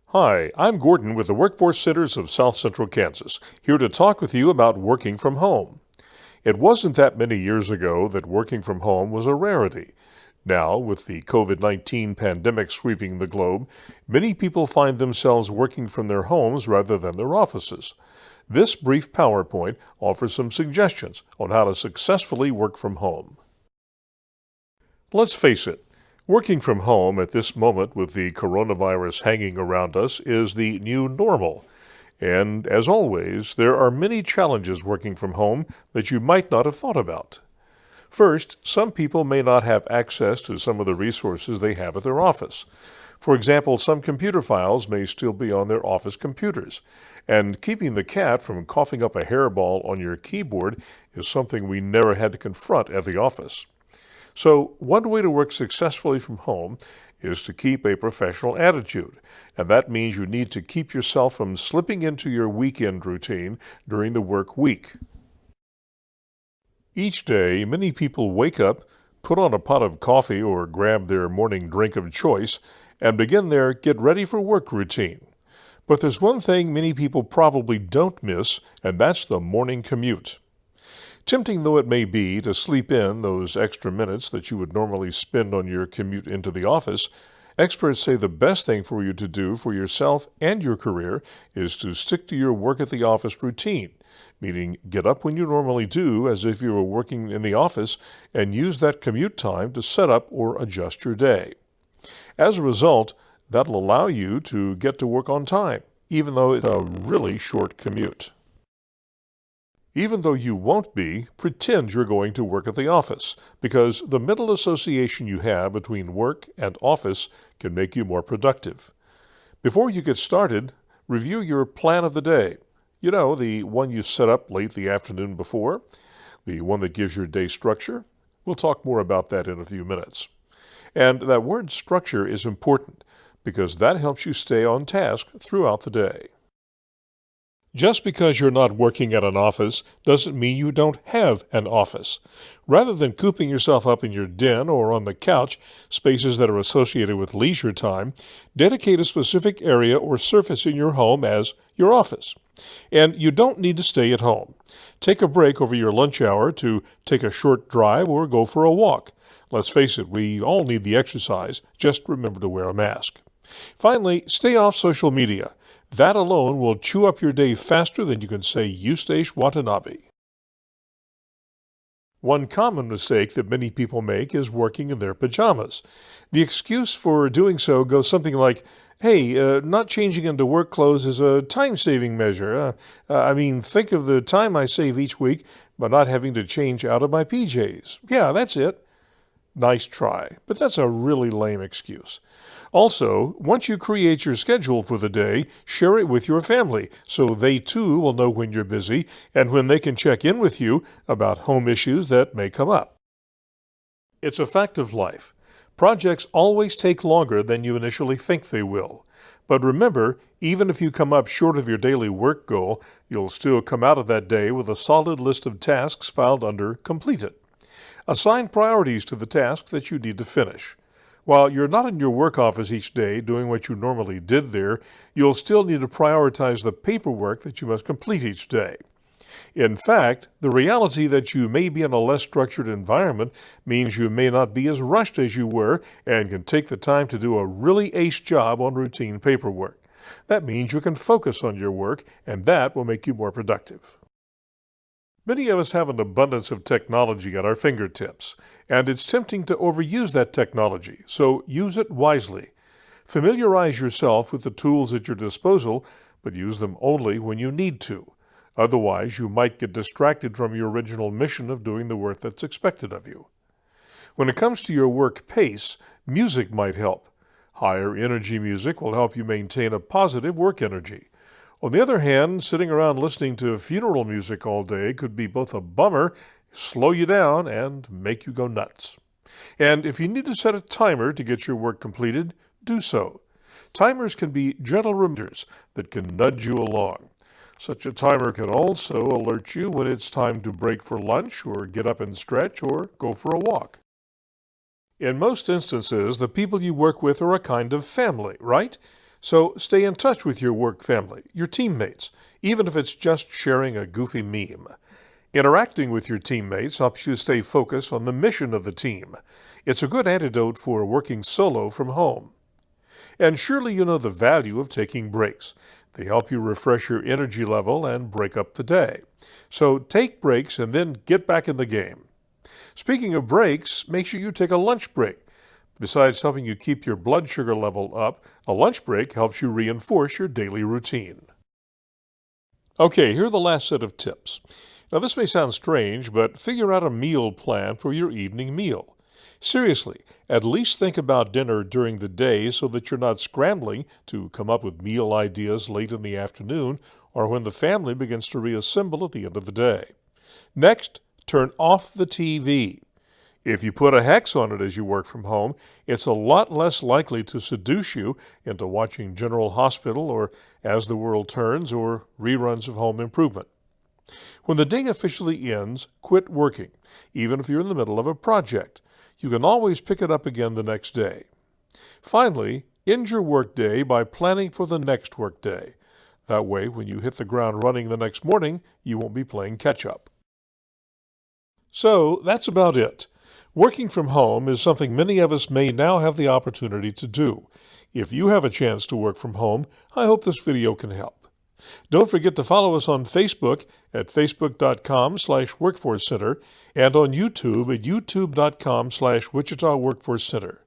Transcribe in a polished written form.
Hi, I'm Gordon with the Workforce Centers of South Central Kansas, here to talk with you about working from home. It wasn't that many years ago that working from home was a rarity. Now, with the COVID-19 pandemic sweeping the globe, many people find themselves working from their homes rather than their offices. This brief PowerPoint offers some suggestions on how to successfully work from home. Let's face it, working from home at this moment with the coronavirus hanging around us is the new normal. And as always, there are many challenges working from home that you might not have thought about. First, some people may not have access to some of the resources they have at their office. For example, some computer files may still be on their office computers, and keeping the cat from coughing up a hairball on your keyboard is something we never had to confront at the office. So, one way to work successfully from home is to keep a professional attitude, and that means you need to keep yourself from slipping into your weekend routine during the work week. Each day, many people wake up, put on a pot of coffee or grab their morning drink of choice, and begin their get ready for work routine. But there's one thing many people probably don't miss, and that's the morning commute. Tempting though it may be to sleep in those extra minutes that you would normally spend on your commute into the office, experts say the best thing for you to do for yourself and your career is to stick to your work at the office routine, meaning get up when you normally do as if you were working in the office and use that commute time to set up or adjust your day. As a result, that'll allow you to get to work on time, even though it's a really short commute. Even though you won't be, pretend you're going to work at the office, because the mental association you have between work and office can make you more productive. Before you get started, review your plan of the day. You know, the one you set up late the afternoon before, the one that gives your day structure. We'll talk more about that in a few minutes. And that word structure is important, because that helps you stay on task throughout the day. Just because you're not working at an office doesn't mean you don't have an office. Rather than cooping yourself up in your den or on the couch, spaces that are associated with leisure time, dedicate a specific area or surface in your home as your office. And you don't need to stay at home. Take a break over your lunch hour to take a short drive or go for a walk. Let's face it, we all need the exercise. Just remember to wear a mask. Finally, stay off social media. That alone will chew up your day faster than you can say Eustace Watanabe. One common mistake that many people make is working in their pajamas. The excuse for doing so goes something like, hey, not changing into work clothes is a time-saving measure. Think of the time I save each week by not having to change out of my PJs. Yeah, that's it. Nice try, but that's a really lame excuse. Also, once you create your schedule for the day, share it with your family so they too will know when you're busy and when they can check in with you about home issues that may come up. It's a fact of life. Projects always take longer than you initially think they will. But remember, even if you come up short of your daily work goal, you'll still come out of that day with a solid list of tasks filed under Completed. Assign priorities to the tasks that you need to finish. While you're not in your work office each day doing what you normally did there, you'll still need to prioritize the paperwork that you must complete each day. In fact, the reality that you may be in a less structured environment means you may not be as rushed as you were and can take the time to do a really ace job on routine paperwork. That means you can focus on your work, and that will make you more productive. Many of us have an abundance of technology at our fingertips, and it's tempting to overuse that technology, so use it wisely. Familiarize yourself with the tools at your disposal, but use them only when you need to. Otherwise, you might get distracted from your original mission of doing the work that's expected of you. When it comes to your work pace, music might help. Higher energy music will help you maintain a positive work energy. On the other hand, sitting around listening to funeral music all day could be both a bummer, slow you down, and make you go nuts. And if you need to set a timer to get your work completed, do so. Timers can be gentle reminders that can nudge you along. Such a timer can also alert you when it's time to break for lunch or get up and stretch or go for a walk. In most instances, the people you work with are a kind of family, right? So stay in touch with your work family, your teammates, even if it's just sharing a goofy meme. Interacting with your teammates helps you stay focused on the mission of the team. It's a good antidote for working solo from home. And surely you know the value of taking breaks. They help you refresh your energy level and break up the day. So take breaks and then get back in the game. Speaking of breaks, make sure you take a lunch break. Besides helping you keep your blood sugar level up, a lunch break helps you reinforce your daily routine. Okay, here are the last set of tips. Now, this may sound strange, but figure out a meal plan for your evening meal. Seriously, at least think about dinner during the day so that you're not scrambling to come up with meal ideas late in the afternoon or when the family begins to reassemble at the end of the day. Next, turn off the TV. If you put a hex on it as you work from home, it's a lot less likely to seduce you into watching General Hospital or As the World Turns or reruns of Home Improvement. When the day officially ends, quit working, even if you're in the middle of a project. You can always pick it up again the next day. Finally, end your workday by planning for the next workday. That way, when you hit the ground running the next morning, you won't be playing catch-up. So, that's about it. Working from home is something many of us may now have the opportunity to do. If you have a chance to work from home, I hope this video can help. Don't forget to follow us on Facebook at facebook.com/workforcecenter and on YouTube at youtube.com/Wichita Workforce Center.